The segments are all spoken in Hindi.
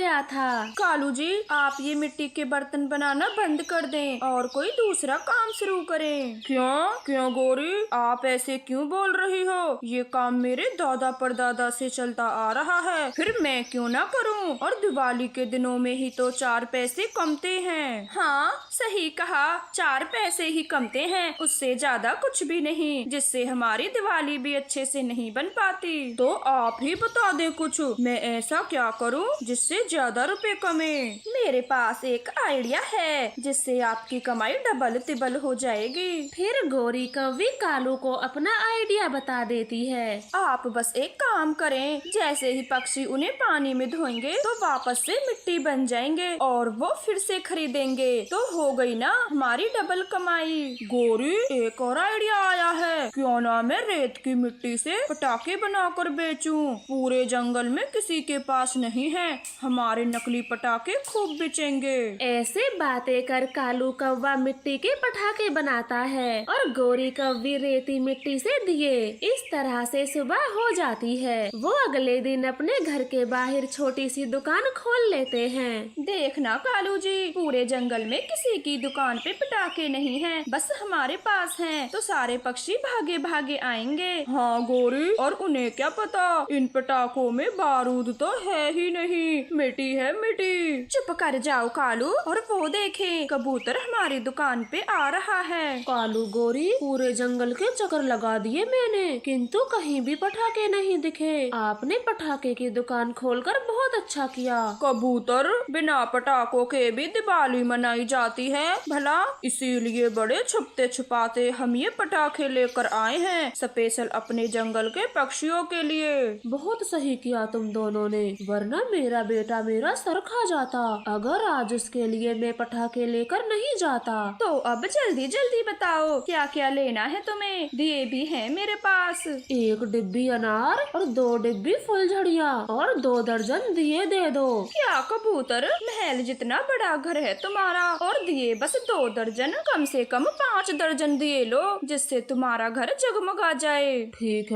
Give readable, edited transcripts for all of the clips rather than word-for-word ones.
गया था। कालू जी, आप ये मिट्टी के बर्तन बनाना बंद कर दें और कोई दूसरा काम शुरू करें। क्यों क्यों गौरी, आप ऐसे क्यों बोल रही हो? ये काम मेरे दादा परदादा से चलता आ रहा है, फिर मैं क्यों ना करूं? और दिवाली के दिनों में ही तो 4 पैसे कमते हैं। हाँ सही कहा, 4 पैसे ही कमते हैं, उससे ज्यादा कुछ भी नहीं, जिससे हमारी दिवाली भी अच्छे से नहीं बन पाती। तो आप ही बता दें कुछ, मैं ऐसा क्या करूं जिससे ज्यादा रुपए कमे? मेरे पास एक आइडिया है जिससे आपकी कमाई डबल तिबल हो जाएगी। फिर गौरी कौवी कालू को अपना आइडिया बता देती है। आप बस एक काम करें, जैसे ही पक्षी उन्हें पानी में धोएंगे तो वापस से मिट्टी बन जाएंगे और वो फिर से खरीदेंगे, तो हो गई ना हमारी डबल कमाई। गौरी, एक और आइडिया आया है, क्यों ना मैं रेत की मिट्टी से पटाखे बनाकर बेचूं? पूरे जंगल में किसी के पास नहीं है, हमारे नकली पटाखे खूब बेचेंगे। ऐसे बातें कर कालू कौवा मिट्टी के पटाखे बनाता है और गौरी कौवी रेती मिट्टी से दिए। इस तरह से सुबह हो जाती है। वो अगले दिन अपने घर के बाहर छोटी सी दुकान खोल लेते हैं। देखना कालू जी, पूरे जंगल में किसी की दुकान पे पटाखे नहीं हैं, बस हमारे पास हैं, तो सारे पक्षी भागे भागे आएंगे। हाँ गौरी, और उन्हें क्या पता इन पटाखों में बारूद तो है ही नहीं, मिट्टी है मिट्टी। चुप कर जाओ कालू, और वो देखें, कबूतर हमारी दुकान पे आ रहा है। कालू गौरी, पूरे जंगल के चक्कर लगा दिए मैंने, किंतु कहीं भी पटाखे नहीं दिखे। आपने पटाखे की दुकान खोलकर बहुत अच्छा किया। कबूतर, बिना पटाखों के भी दिवाली मनाई जाती है भला, इसीलिए बड़े छुपते छुपाते हम ये पटाखे लेकर आए हैं, स्पेशल अपने जंगल के पक्षियों के लिए। बहुत सही किया तुम दोनों ने, वरना मेरा बेटा मेरा सर खा जाता अगर आज उसके लिए मैं पटाखे लेकर नहीं जाता। तो अब जल्दी जल्दी बताओ, क्या क्या लेना है तुम्हें? दिए भी हैं मेरे पास। 1 डिब्बी अनार और 2 डिब्बी फुलझड़िया और 2 दर्जन दिए दे दो। क्या कबूतर, महल जितना बड़ा घर है तुम्हारा और दिए बस 2 दर्जन? कम से कम 5 दर्जन दिए लो, जिससे तुम्हारा घर जगमगा जाए। ठीक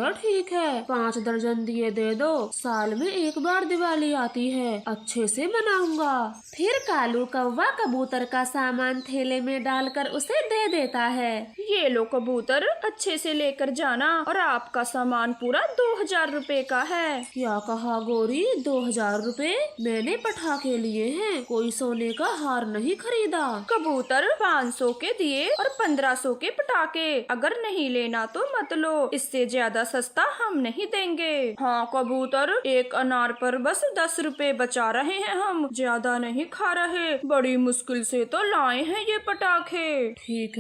है 5 दर्जन दिए दे दो, साल में एक बार दिवाली आती है, अच्छे से मनाऊंगा। फिर कालू कौवा कबूतर का सामान थैले में डालकर उसे दे देता है। ये लो कबूतर, अच्छे से लेकर जाना, और आपका सामान पूरा 2000 रुपए का है। क्या कहा गौरी, 2000 रुपए? मैंने पटाखे लिए हैं, कोई सोने का हार नहीं खरीदा। कबूतर, 500 के दिए और 1500 के पटाखे, अगर नहीं लेना तो मत लो, इससे ज्यादा सस्ता हम नहीं देंगे। हाँ कबूतर, एक अनार पर बस 10 रुपए बचा रहे हैं हम, ज्यादा नहीं खा रहे, बड़ी मुश्किल से तो लाए हैं ये पटाखे। ठीक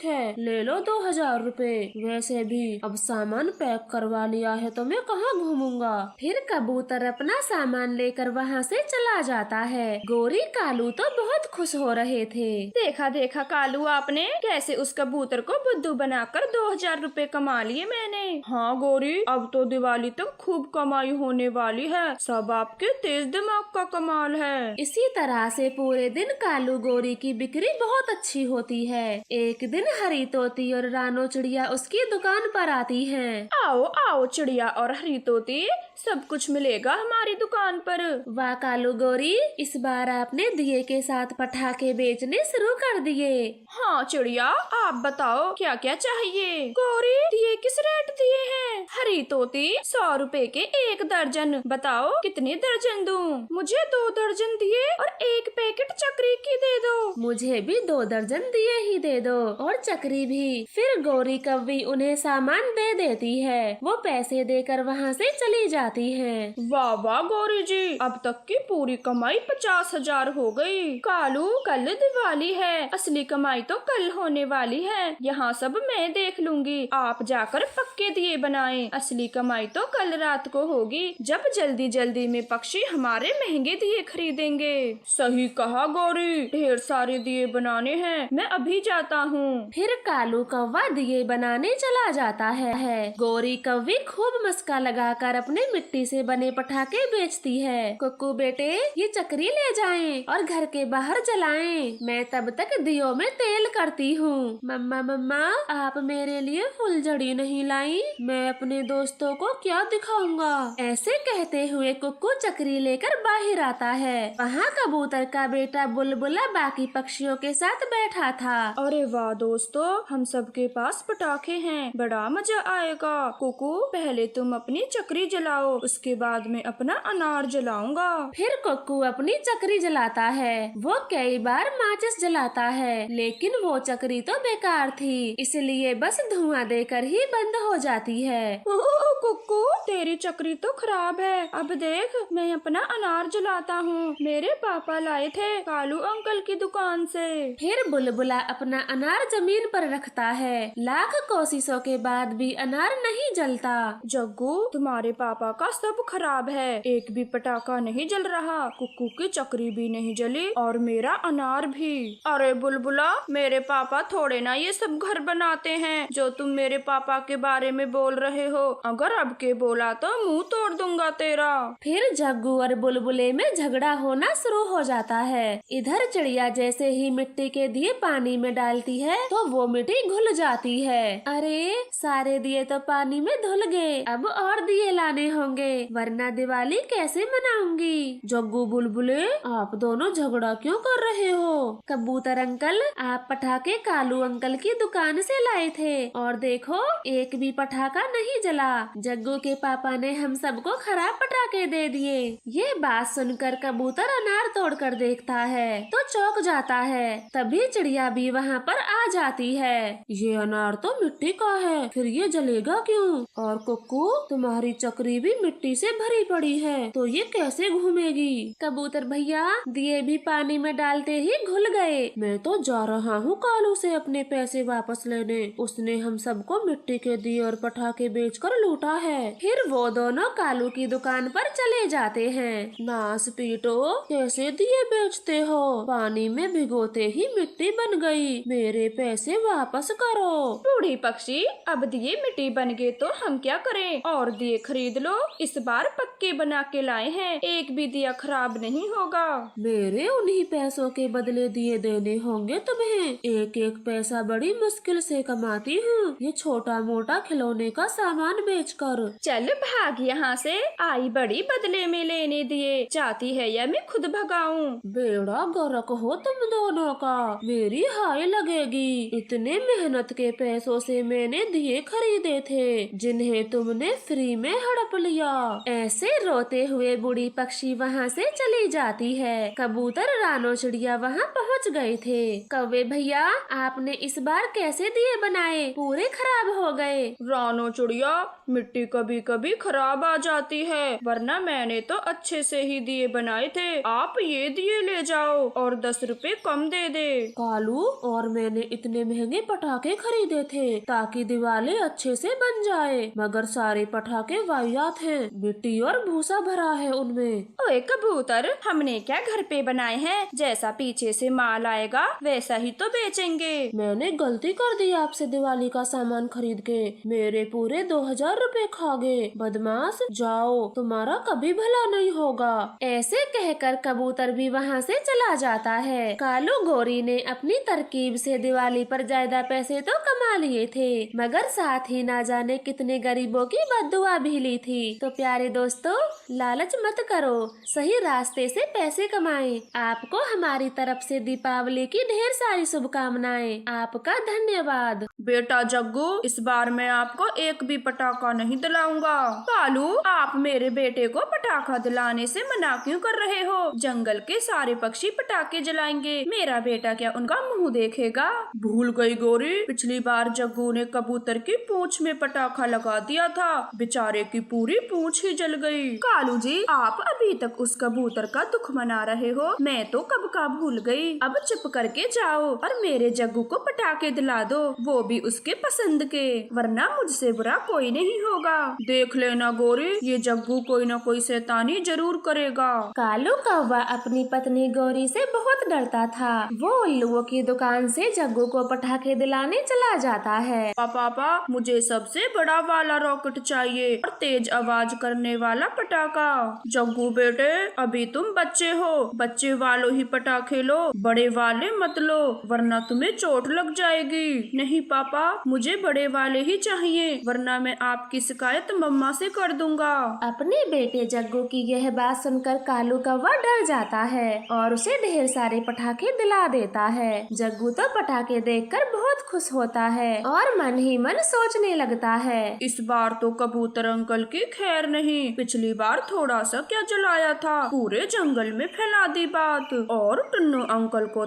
है, ले लो 2000 रुपए। वैसे भी अब सामान पैक करवा लिया है तो मैं कहाँ घूमूंगा। फिर कबूतर अपना सामान लेकर वहाँ से चला जाता है। गौरी कालू तो बहुत खुश हो रहे थे। देखा कालू, आपने कैसे उस कबूतर को बुद्धू बनाकर 2000 रुपए कमा लिए मैंने। हाँ गौरी, अब तो दिवाली तक खूब कमाई होने वाली है, सब आपके तेज दिमाग का कमाल है। इसी तरह से पूरे दिन कालू गौरी की बिक्री बहुत अच्छी होती है। एक दिन हरी तोती और रानो चिड़िया उसकी दुकान पर आती हैं। आओ आओ चिड़िया और हरी तोती, सब कुछ मिलेगा हमारी दुकान पर। वाह कालू गौरी, इस बार आपने दिए के साथ पटाखे बेचने शुरू कर दिए। हाँ चिड़िया, आप बताओ क्या क्या चाहिए? गौरी, दिए किस रेट दिए हैं? हरी तोती, 100 रुपए के 1 दर्जन, बताओ कितने दर्जन दूं? मुझे 2 दर्जन दिए और 1 पैकेट चक्री की दे दो। मुझे भी 2 दर्जन दिए ही दे दो और चक्री भी। फिर गौरी कौवी उन्हें सामान दे देती है, वो पैसे देकर वहाँ से चली जाती है। वाह वाह गौरी जी, अब तक की पूरी कमाई 50,000 हो गई। कालू, कल दिवाली है, असली कमाई तो कल होने वाली है, यहाँ सब मैं देख लूंगी, आप जाकर पक्के दिए बनाएं। असली कमाई तो कल रात को होगी, जब जल्दी जल्दी में पक्षी हमारे महंगे दिए खरीदेंगे। सही कहा गौरी, ढेर सारे दिए बनाने हैं, मैं अभी जाता हूँ। फिर कालू कौवा दिए बनाने चला जाता है। गौरी कौवी खूब मस्का लगाकर अपने मिट्टी से बने पटाखे बेचती है। कुक्कू बेटे, ये चक्री ले जाएं और घर के बाहर जलाएं, मैं तब तक दियों में तेल करती हूँ। मम्मा, आप मेरे लिए फुलझड़ी नहीं लाई, मैं अपने दोस्तों को क्या दिखाऊंगा? ऐसे कहते हुए कुक्कू चक्री लेकर बाहर आता है। वहाँ कबूतर का बेटा बुलबुला बाकी पक्षियों के साथ बैठा था। अरे वाह दोस्तों, हम सबके पास पटाखे हैं, बड़ा मजा आएगा। कुकू, पहले तुम अपनी चक्री जलाओ, उसके बाद मैं अपना अनार जलाऊंगा। फिर कुक्कू अपनी चक्री जलाता है। वो कई बार माचिस जलाता है, लेकिन वो चक्री तो बेकार थी, इसलिए बस धुआं देकर ही बंद हो जाती है। कुक्कू, तेरी चक्री तो खराब है। अब देख, मैं अपना अनार जलाता हूँ, मेरे पापा लाए थे कालू अंकल की दुकान से। फिर बुलबुला अपना अनार जमीन पर रखता है। लाख कोशिशों के बाद भी अनार नहीं जलता। जग्गू, तुम्हारे पापा का सब खराब है, एक भी पटाखा नहीं जल रहा, कुक्कू की चक्री भी नहीं जली और मेरा अनार भी। अरे बुलबुला, मेरे पापा थोड़े ना ये सब घर बनाते हैं जो तुम मेरे पापा के बारे में बोल रहे हो। अगर अब के बोला तो मुंह तोड़ दूंगा तेरा। फिर जग्गू और बुलबुले में झगड़ा होना शुरू हो जाता है। इधर चिड़िया जैसे ही मिट्टी के दिए पानी में डालती है तो वो मिट्टी घुल जाती है। अरे, सारे दिए तो पानी में धुल गए, अब और दिए लाने होंगे, वरना दिवाली कैसे मनाऊंगी। जग्गू, बुलबुले, आप दोनों झगड़ा क्यों कर रहे हो? कबूतर अंकल, आप पटाखे कालू अंकल की दुकान से लाए थे और देखो, एक भी पटाखा नहीं जला। जग्गू के पापा ने हम सबको खराब पटाखे दे दिए। ये बात सुनकर कबूतर अनार तोड़कर देखता है तो चौंक जाता है। तभी चिड़िया भी वहाँ पर आ जाती है। ये अनार तो मिट्टी का है, फिर ये जलेगा क्यों? और कुक्कू, तुम्हारी चक्री भी मिट्टी से भरी पड़ी है, तो ये कैसे घूमेगी? कबूतर भैया, दिए भी पानी में डालते ही घुल गए। मैं तो जा रहा हूँ कालू से अपने पैसे वापस लेने, उसने हम सबको मिट्टी के दिए और पटाखे बेचकर लूटा है। फिर वो दोनों कालू की दुकान पर चले जाते हैं। नास पीटो, कैसे दिए बेचते हो? पानी में भिगोते ही मिट्टी बन गई, मेरे पैसे वापस करो। बूढ़ी पक्षी, अब दिए मिट्टी बन गए तो हम क्या करें? और दिए खरीद लो, इस बार पक्के बना के लाए हैं, एक भी दिया खराब नहीं होगा। मेरे उन्हीं पैसों के बदले दिए देने होंगे तुम्हें। एक एक पैसा बड़ी मुश्किल से कमाती हूँ, ये छोटा मोटा खिलौने का सामान बेचकर। चल भाग यहाँ से, आई बड़ी बदले में लेने दिए, चाहती है या मैं खुद भगाऊं? बेड़ा गर्क हो तुम दोनों का, मेरी हाय लगेगी। इतने मेहनत के पैसों से मैंने दिए खरीदे थे, जिन्हें तुमने फ्री में हड़प लिया। ऐसे रोते हुए बूढ़ी पक्षी वहाँ से चली जाती है। कबूतर, रानो, चिड़िया वहाँ पहुँच गए थे। कौवे भैया, आपने इस बार कैसे दिए बनाए? पूरे खराब हो गए। रानो चिड़िया, मिट्टी कभी कभी खराब आ जाती है, वरना मैंने तो अच्छे से ही दिए बनाए थे। आप ये दिए ले जाओ और 10 रुपए कम दे दे। कालू, और मैंने इतने महंगे पटाखे खरीदे थे ताकि दिवाली अच्छे से बन जाए, मगर सारे पटाखे वाहियात हैं, मिट्टी और भूसा भरा है उनमें। ओए कबूतर, हमने क्या घर पे बनाए हैं? जैसा पीछे से माल आएगा वैसा ही तो बेचेंगे। मैंने गलती कर दी आपसे दिवाली का सामान खरीद के, मेरे पूरे 2000 रुपए खा गए। बदमाश, जाओ, तुम्हारा कभी भला नहीं होगा। ऐसे कहकर कबूतर भी वहाँ से चला जाता है। कालू गोरी ने अपनी तरकीब से दिवाली पर ज्यादा पैसे तो कमा लिए थे, मगर साथ ही ना जाने कितने गरीबों की बद्दुआ भी ली थी। तो प्यारे दोस्तों, लालच मत करो, सही रास्ते से पैसे कमाएं। आपको हमारी तरफ से दीपावली की ढेर सारी शुभकामनाएं। आपका धन्यवाद। बेटा जग्गू, इस बार मैं आपको एक भी पटाखा नहीं दिलाऊंगा। कालू, आप मेरे बेटे को पटाखा दिलाने से मना क्यों कर रहे हो? जंगल के सारे पक्षी पटाखे जलाएंगे, मेरा बेटा क्या उनका मुंह देखेगा? भूल गई गोरी, पिछली बार जग्गू ने कबूतर की पूंछ में पटाखा लगा दिया था, बेचारे की पूरी पूंछ ही जल गई। कालू जी, आप अभी तक उस कबूतर का दुख मना रहे हो, मैं तो कब का भूल गई। अब चुप करके जाओ और मेरे जग्गू को पटाखे दिला दो, वो भी उसके पसंद के, वरना मुझसे बुरा कोई नहीं होगा। देख लेना गोरी, ये जग्गू कोई न कोई शैतानी जरूर करेगा। कालू कौवा अपनी पत्नी गौरी से बहुत डरता था। वो उल्लुओं की दुकान से जग्गू को पटाखे दिलाने चला जाता है। पापा, मुझे सबसे बड़ा वाला रॉकेट चाहिए और तेज आवाज करने वाला पटाखा। जग्गू बेटे, अभी तुम बच्चे हो, बच्चे वालों ही पटाखे लो, बड़े वाले मत लो, वरना तुम्हें चोट लग जाएगी। नहीं पापा, पापा, मुझे बड़े वाले ही चाहिए, वरना मैं आपकी शिकायत मम्मा से कर दूंगा। अपने बेटे जग्गू की यह बात सुनकर कालू कौवा डर जाता है और उसे ढेर सारे पटाखे दिला देता है। जग्गू तो पटाखे देखकर बहुत खुश होता है और मन ही मन सोचने लगता है, इस बार तो कबूतर अंकल की खैर नहीं, पिछली बार थोड़ा सा क्या जलाया था, पूरे जंगल में फैला दी बात और टुन्नू अंकल को